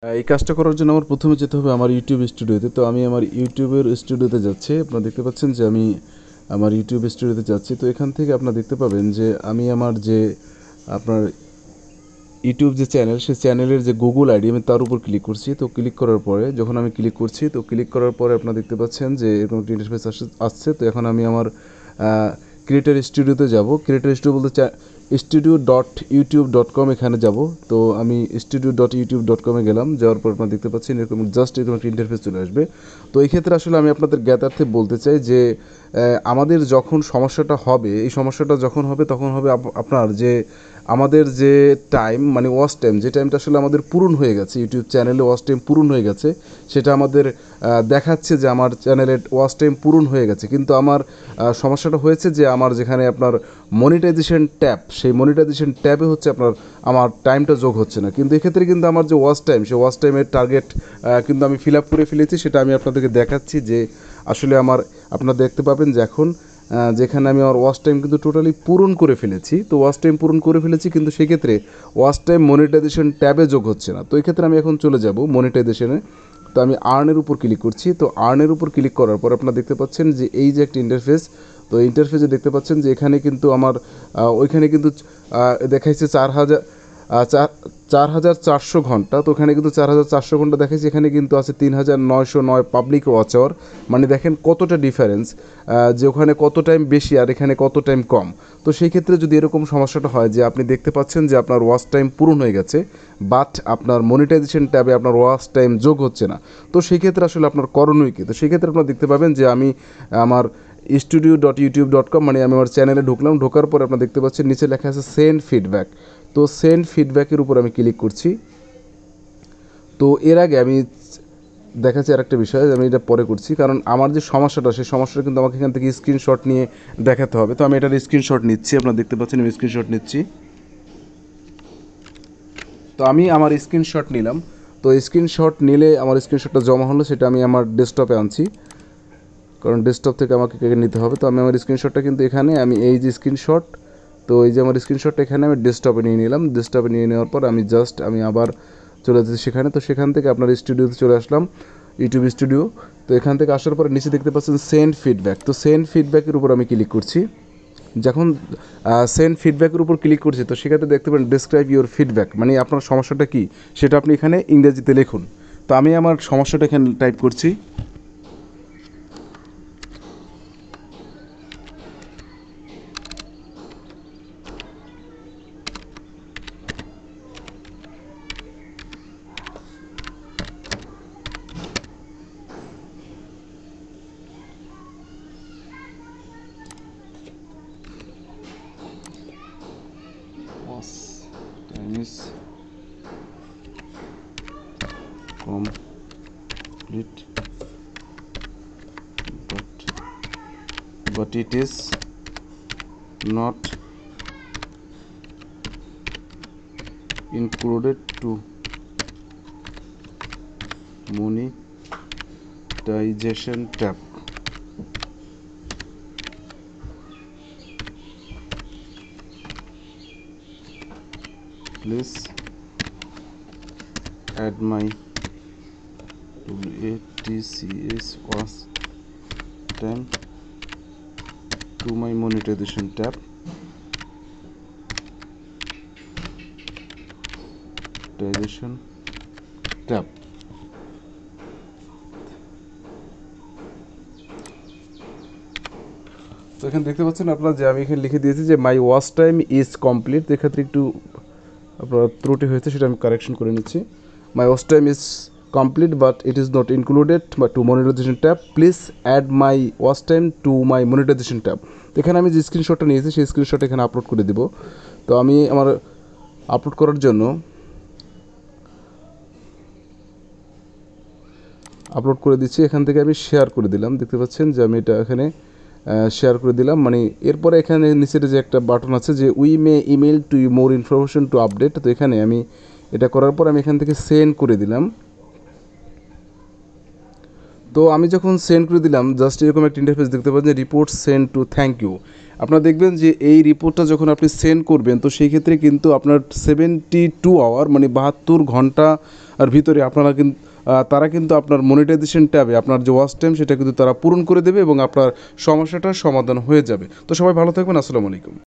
এই কাজটা করার জন্য আমার প্রথমে যেতে হবে আমার ইউটিউব স্টুডিওতে। তো আমি আমার ইউটিউবের স্টুডিওতে যাচ্ছি। আপনারা দেখতে পাচ্ছেন যে আমি আমার ইউটিউব স্টুডিওতে যাচ্ছি। তো এখান থেকে আপনারা দেখতে পাবেন যে আমি আমার যে আপনার ইউটিউব যে চ্যানেল, সেই চ্যানেলের যে গুগল আইডি আমি তার উপর ক্লিক করছি। তো ক্লিক করার পরে যখন আমি ক্লিক করছি, তো ক্লিক করার পরে আপনারা দেখতে পাচ্ছেন যে এরকম একটা ইন্টারফেস আসছে। তো এখন আমি আমার ক্রিয়েটর স্টুডিওতে যাব। ক্রিয়েটর স্টুডিও বলতে studio.youtube.com এখানে যাব। তো আমি studio.youtube.com-এ গেলাম। যাওয়ার পর আপনারা দেখতে পাচ্ছেন এরকম জাস্ট এরকম একটা ইন্টারফেস চলে আসবে। তো এই ক্ষেত্রে আসলে আমি আপনাদের জ্ঞাতার্থে বলতে চাই যে আমাদের যখন সমস্যাটা হবে, এই সমস্যাটা যখন হবে তখন হবে আপনার যে আমাদের যে টাইম মানে ওয়াচ টাইম, যে টাইমটা আসলে আমাদের পূরণ হয়ে গেছে, ইউটিউব চ্যানেলে ওয়াচ টাইম পূরণ হয়ে গেছে, সেটা আমাদের দেখাচ্ছে যে আমার চ্যানেলের ওয়াচ টাইম পূরণ হয়ে গেছে। কিন্তু আমার সমস্যাটা হয়েছে যে আমার যেখানে আপনার মনিটাইজেশন ট্যাব, সেই মনিটাইজেশন ট্যাবে হচ্ছে আপনার আমার টাইমটা যোগ হচ্ছে না। কিন্তু এক্ষেত্রে কিন্তু আমার যে ওয়াচ টাইম, সেই ওয়াচ টাইমের টার্গেট কিন্তু আমি ফিল আপ করে ফেলেছি। সেটা আমি আপনাদেরকে দেখাচ্ছি যে আসলে আমার আপনারা দেখতে পাবেন যে এখন যেখানে আমি আমার ওয়াচ টাইম কিন্তু টোটালি পূরণ করে ফেলেছি। তো ওয়াচ টাইম পূরণ করে ফেলেছি, কিন্তু সেক্ষেত্রে ওয়াচ টাইম মনিটাইজেশন ট্যাবে যোগ হচ্ছে না। তো এই ক্ষেত্রে আমি এখন চলে যাব মনিটাইজেশনে। তো আমি আর্নের উপর ক্লিক করছি। তো আর্নের উপর ক্লিক করার পর আপনারা দেখতে পাচ্ছেন যে এই যে একটা ইন্টারফেস, তো ইন্টারফেসে দেখতে পাচ্ছেন যে এখানে কিন্তু আমার ওইখানে কিন্তু দেখাইছে 4,400 ঘন্টা। তো ওখানে কিন্তু 4,400 ঘন্টা দেখাইছে। এখানে কিন্তু আছে 3,909 পাবলিক ওয়াচ আওয়ার। মানে দেখেন কতটা ডিফারেন্স, যে ওখানে কত টাইম বেশি আর এখানে কত টাইম কম। তো সেই ক্ষেত্রে যদি এরকম সমস্যাটা হয় যে আপনি দেখতে পাচ্ছেন যে আপনার ওয়াচ টাইম পূরণ হয়ে গেছে, বাট আপনার মনিটাইজেশন ট্যাবে আপনার ওয়াচ টাইম যোগ হচ্ছে না, তো সেই ক্ষেত্রে আসলে আপনার করণীয় কী? তো সেই ক্ষেত্রে আপনারা দেখতে পাবেন যে আমি আমার studio.youtube.com মানে আমি আমার চ্যানেলে ঢুকলাম। ঢোকার পর আপনারা দেখতে পাচ্ছেন নিচে লেখা আছে সেন্ড ফিডব্যাক। তো সেন্ড ফিডব্যাকের উপর আমি ক্লিক করছি। তো এর আগে আমি দেখাচ্ছি আর একটা বিষয়, আমি এটা পরে করছি, কারণ আমার যে সমস্যাটা, সেই সমস্যাটা কিন্তু আমাকে এখান থেকে স্ক্রিনশট নিয়ে দেখাতে হবে। তো আমি এটার স্ক্রিনশট নিচ্ছি। আপনারা দেখতে পাচ্ছেন আমি স্ক্রিনশট নিচ্ছি। তো আমি আমার স্ক্রিনশট নিলাম। তো স্ক্রিনশট নিলে আমার স্ক্রিনশটটা জমা হলো, সেটা আমি আমার ডেস্কটপে আনছি, কারণ ডেস্কটপ থেকে আমাকে কেটে নিতে হবে। তো আমি আমার স্ক্রিনশটটা কিন্তু এখানে, আমি এই যে স্ক্রিনশট, তো এই যে আমার স্ক্রিনশটটা এখানে আমি ডেস্কটপে নিয়ে নিলাম। ডেস্কটপে নিয়ে নেওয়ার পর আমি আবার চলে যাচ্ছি সেখানে। তো সেখান থেকে আপনার স্টুডিওতে চলে আসলাম, ইউটিউব স্টুডিও। তো এখান থেকে আসার পরে নিচে দেখতে পাচ্ছেন সেন্ড ফিডব্যাক। তো সেন্ড ফিডব্যাকের উপর আমি ক্লিক করছি। যখন সেন্ড ফিডব্যাকের উপর ক্লিক করছি, তো সেক্ষেত্রে দেখতে পারেন ডেসক্রাইব ইউর ফিডব্যাক, মানে আপনার সমস্যাটা কী সেটা আপনি এখানে ইংরেজিতে লিখুন। তো আমি আমার সমস্যাটা এখানে টাইপ করছি। Time is complete, but it is not included to monetization tab. Please add my ATCS watch time to my monetization tab. Monetization tab. তো এখানে দেখতে পাচ্ছেন আপনারা যে আমি এখানে লিখে দিয়েছি যে মাই ওয়াচ টাইম ইজ কমপ্লিট। তো এক্ষেত্রে একটু আপনার ত্রুটি হয়েছে, সেটা আমি কারেকশন করে নিচ্ছি। My watch time is complete but it is not included to monetization tab, please add my watch time to my monetization tab. এখানে আমি যে স্ক্রিনশটটা নিয়েছি সেই স্ক্রিনশট এখানে আপলোড করে দিব। তো আমি আমার আপলোড করার জন্য আপলোড করে দিচ্ছি। এখান থেকে আমি শেয়ার করে দিলাম। দেখতে পাচ্ছেন যে আমি এটা এখানে শেয়ার করে দিলাম। মানে এরপরে এখানে নিচের যে একটা বাটন আছে যে we may email to you more information to update. তো এখানে আমি এটা করার পর আমি এখান থেকে সেন্ড করে দিলাম। তো আমি যখন সেন্ড করে দিলাম, জাস্ট এরকম একটা ইন্টারফেস দেখতে পাচ্ছেন যে report send to thank you. আপনারা দেখবেন যে এই রিপোর্টটা যখন আপনি সেন্ড করবেন, তো সেই ক্ষেত্রে কিন্তু আপনার 72 আওয়ার মানে 72 ঘন্টা আর ভিতরে আপনারা কিন্তু তারা কিন্তু আপনার মনিটাইজেশন ট্যাবে আপনার যে ওয়াচ টাইম সেটা কিন্তু তারা পূরণ করে দেবে এবং আপনার সমস্যাটার সমাধান হয়ে যাবে। তো সবাই ভালো থাকবেন। আসসালামু আলাইকুম।